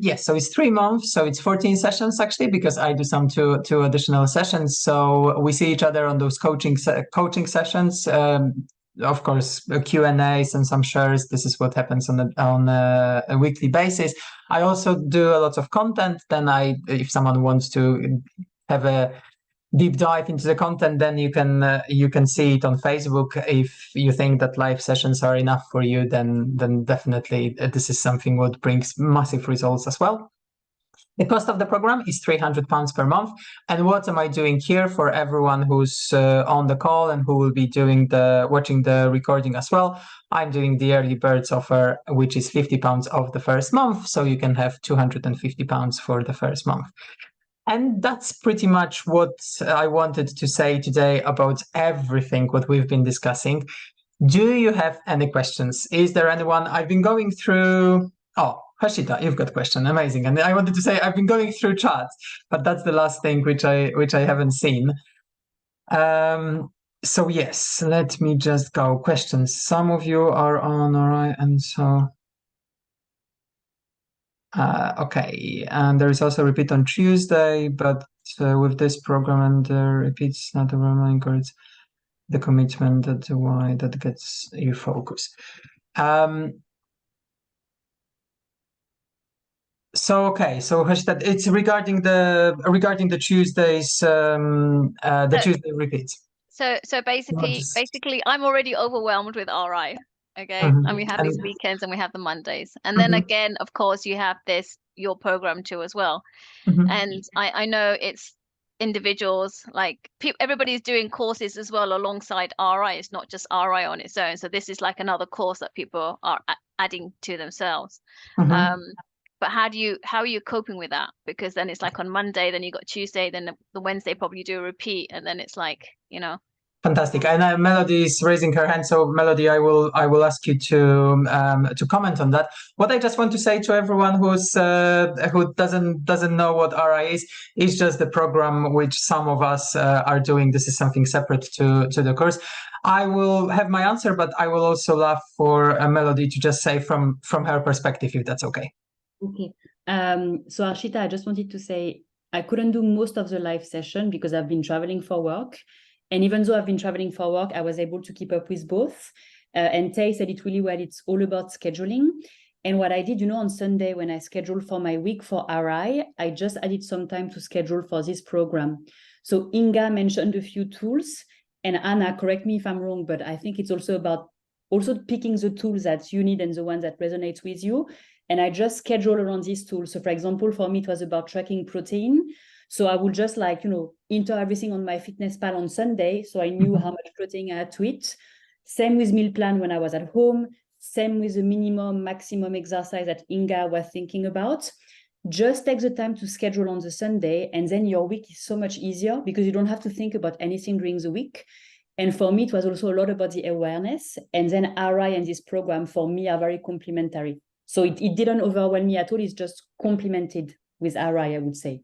yes, so it's 3 months, so it's 14 sessions actually, because I do some two additional sessions. So we see each other on those coaching sessions. Of course, Q&As and some shares. This is what happens on a weekly basis. I also do a lot of content. Then if someone wants to have a deep dive into the content, then you can see it on Facebook. If you think that live sessions are enough for you, then definitely this is something what brings massive results as well. The cost of the program is £300 per month. And what am I doing here for everyone who's on the call and who will be watching the recording as well? I'm doing the early birds offer, which is £50 off the first month. So you can have £250 for the first month. And that's pretty much what I wanted to say today about everything what we've been discussing. Do you have any questions? Is there anyone? I've been going through... Oh, Hashita, you've got a question. Amazing. And I wanted to say I've been going through chat, but that's the last thing which I haven't seen. So yes, let me just go. Questions. Some of you are on, all right, and so... okay, and there is also a repeat on Tuesday, but with this program and the repeats, not a reminder, it's the commitment that gets you focus. So okay, so Hashita, it's regarding the Tuesdays, Tuesday repeats. So basically, I'm already overwhelmed with RI. Okay. And we have these weekends and we have the Mondays. And then again, of course, you have your program too as well. And I know it's individuals, like everybody's doing courses as well alongside RI. It's not just RI on its own. So this is like another course that people are adding to themselves. But how are you coping with that? Because then it's like on Monday, then you got Tuesday, then the Wednesday probably do a repeat, and then it's like, Fantastic. And Melody is raising her hand. So Melody, I will ask you to comment on that. What I just want to say to everyone who doesn't know what RI is just the program which some of us are doing. This is something separate to the course. I will have my answer, but I will also love for Melody to just say from her perspective, if that's okay. Okay. So Arshita, I just wanted to say I couldn't do most of the live session because I've been traveling for work. And even though I've been traveling for work, I was able to keep up with both. And Tay said it really well. It's all about scheduling. And what I did, on Sunday when I scheduled for my week for RI, I just added some time to schedule for this program. So Inga mentioned a few tools. And Anna, correct me if I'm wrong, but I think it's also about picking the tools that you need and the ones that resonate with you. And I just schedule around these tools. So for example, for me, it was about tracking protein. So I would just enter everything on MyFitnessPal on Sunday. So I knew how much protein I had to eat. Same with meal plan when I was at home. Same with the minimum, maximum exercise that Inga was thinking about. Just take the time to schedule on the Sunday. And then your week is so much easier because you don't have to think about anything during the week. And for me, it was also a lot about the awareness. And then RI and this program for me are very complementary. So it didn't overwhelm me at all. It's just complemented with RI, I would say.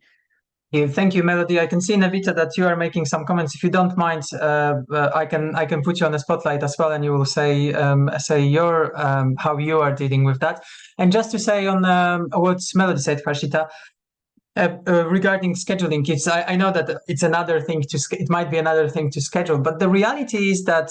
Thank you, Melody. I can see, Navita, that you are making some comments. If you don't mind, I can put you on the spotlight as well, and you will say your how you are dealing with that. And just to say on what Melody said, Harshita, regarding scheduling kids, I know that it's another thing it might be another thing to schedule, but the reality is that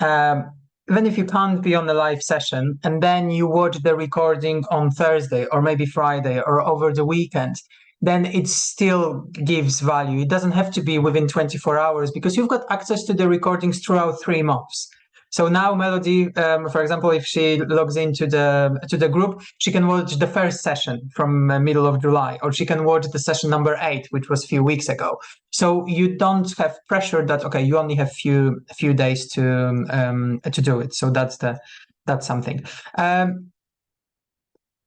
even if you can't be on the live session and then you watch the recording on Thursday or maybe Friday or over the weekend, then it still gives value. It doesn't have to be within 24 hours because you've got access to the recordings throughout 3 months. So now Melody, for example, if she logs into the group, she can watch the first session from middle of July, or she can watch the session number 8, which was a few weeks ago. So you don't have pressure that, okay, you only have few days to do it. So that's something.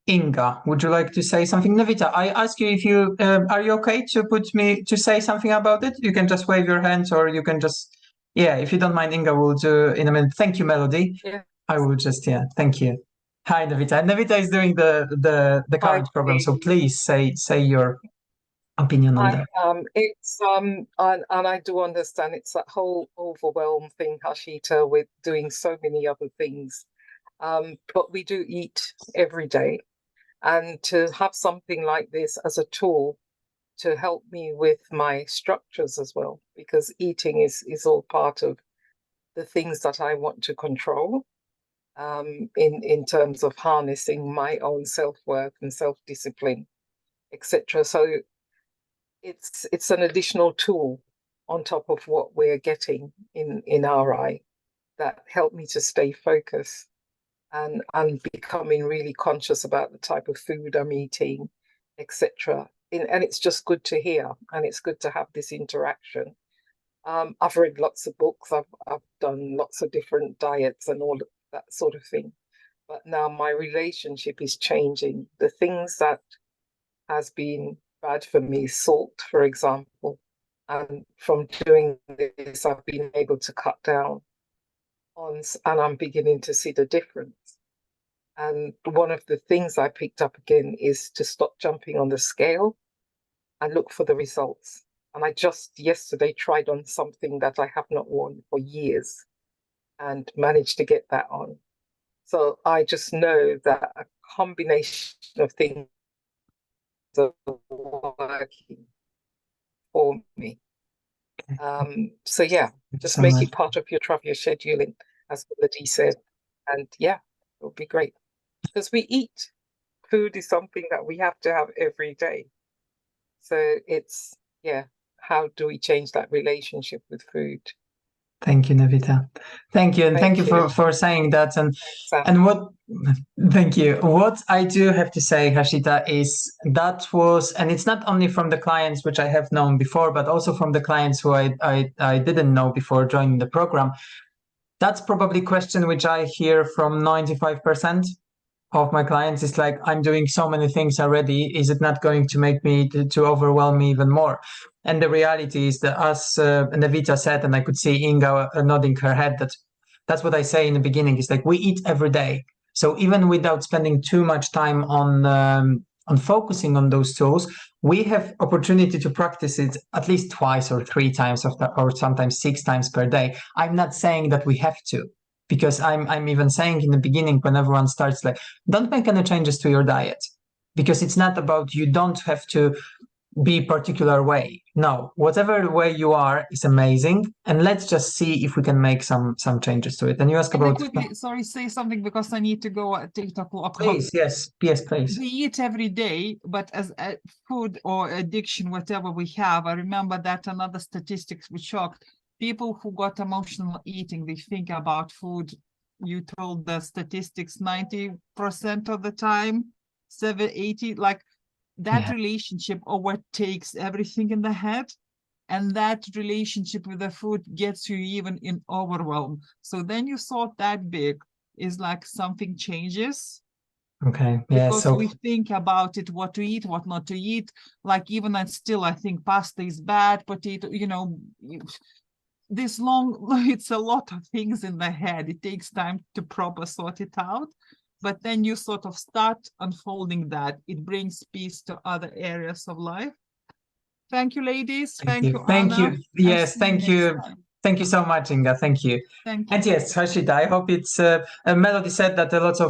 Inga, would you like to say something? Navita, I ask you if you are you okay to say something about it? You can just wave your hands, or you can just, if you don't mind, Inga will do in a minute. Thank you, Melody. Yeah. I will just, thank you. Hi, Navita. Navita is doing the current program, so please say your opinion on that. It's and I do understand it's that whole overwhelm thing, Harshita, with doing so many other things. But we do eat every day. And to have something like this as a tool to help me with my structures as well, because eating is all part of the things that I want to control in terms of harnessing my own self-worth and self-discipline, etc. So it's an additional tool on top of what we're getting in RI that help me to stay focused and becoming really conscious about the type of food I'm eating, etc. And it's just good to hear, and it's good to have this interaction. I've read lots of books, I've done lots of different diets and all of that sort of thing. But now my relationship is changing. The things that has been bad for me, salt, for example, and from doing this, I've been able to cut down on, and I'm beginning to see the difference. And one of the things I picked up again is to stop jumping on the scale and look for the results. And I just yesterday tried on something that I have not worn for years and managed to get that on. So I just know that a combination of things are working for me. So yeah, just make it part of your travel scheduling, as Melody said. And yeah, it'll be great. Because we eat. Food is something that we have to have every day. So it's, how do we change that relationship with food? Thank you, Navita. Thank you, and thank you for saying that. And what, thank you. What I do have to say, Harshita, is that was, and it's not only from the clients which I have known before, but also from the clients who I didn't know before joining the program. That's probably a question which I hear from 95% of my clients. Is like, I'm doing so many things already. Is it not going to make me to overwhelm me even more? And the reality is that, as Navita said, and I could see Inga nodding her head, that's what I say in the beginning. Is like, we eat every day. So even without spending too much time on focusing on those tools, we have opportunity to practice it at least twice or 3 times or sometimes 6 times per day. I'm not saying that we have to, because I'm even saying in the beginning, when everyone starts, like, don't make any changes to your diet, because it's not about, you don't have to be particular way. No, whatever way you are is amazing, and let's just see if we can make some changes to it. And you ask about, quickly, sorry, say something, because I need to go at TikTok. Please, yes, please. We eat every day, but as a food or addiction, whatever we have, I remember that another statistics which shocked people who got emotional eating. They think about food. You told the statistics 90% of the time, 80, like that relationship overtakes everything in the head, and that relationship with the food gets you even in overwhelm. So then you thought that big is like something changes. Okay, yeah, because so we think about it, what to eat, what not to eat. Like, even and still, I think pasta is bad, potato, this long, it's a lot of things in the head. It takes time to proper sort it out. But then you sort of start unfolding that. It brings peace to other areas of life. Thank you, ladies. Thank you, Thank Anna. you. Yes, thank you. Thank you so much, Inga. Thank you. Thank you. And yes, Harshita, I hope it's Melody said that a lot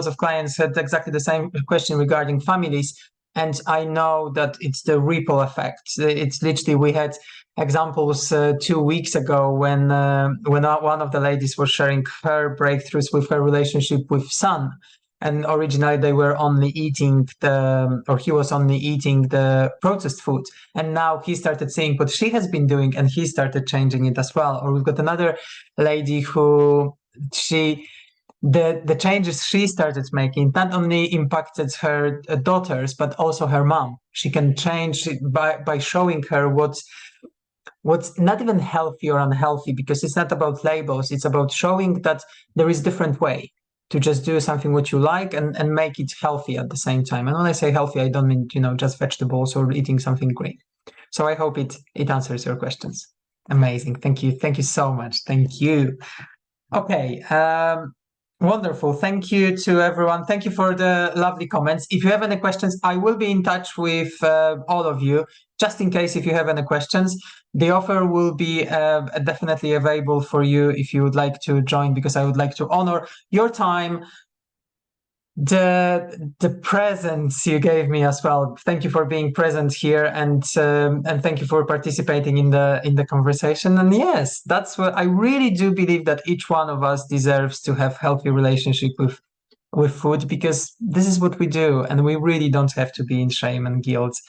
of clients had exactly the same question regarding families. And I know that it's the ripple effect. It's literally, we had examples 2 weeks ago when one of the ladies was sharing her breakthroughs with her relationship with son. And originally they were only eating he was only eating the processed food. And now he started seeing what she has been doing, and he started changing it as well. Or we've got another lady who the changes she started making not only impacted her daughters, but also her mom. She can change by showing her what's not even healthy or unhealthy, because it's not about labels. It's about showing that there is different way to just do something what you like and make it healthy at the same time. And when I say healthy, I don't mean, just vegetables or eating something green. So I hope it answers your questions. Amazing. Thank you. Thank you so much. Thank you. Okay. Wonderful. Thank you to everyone. Thank you for the lovely comments. If you have any questions, I will be in touch with all of you, just in case if you have any questions. The offer will be definitely available for you if you would like to join, because I would like to honor your time, the presence you gave me as well. Thank you for being present here, and thank you for participating in the conversation. And yes, that's what I really do believe, that each one of us deserves to have healthy relationship with food, because this is what we do, and we really don't have to be in shame and guilt.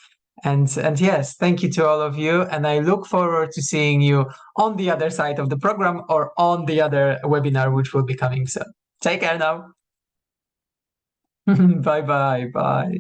And yes, thank you to all of you, and I look forward to seeing you on the other side of the program or on the other webinar, which will be coming soon. Take care now. Bye.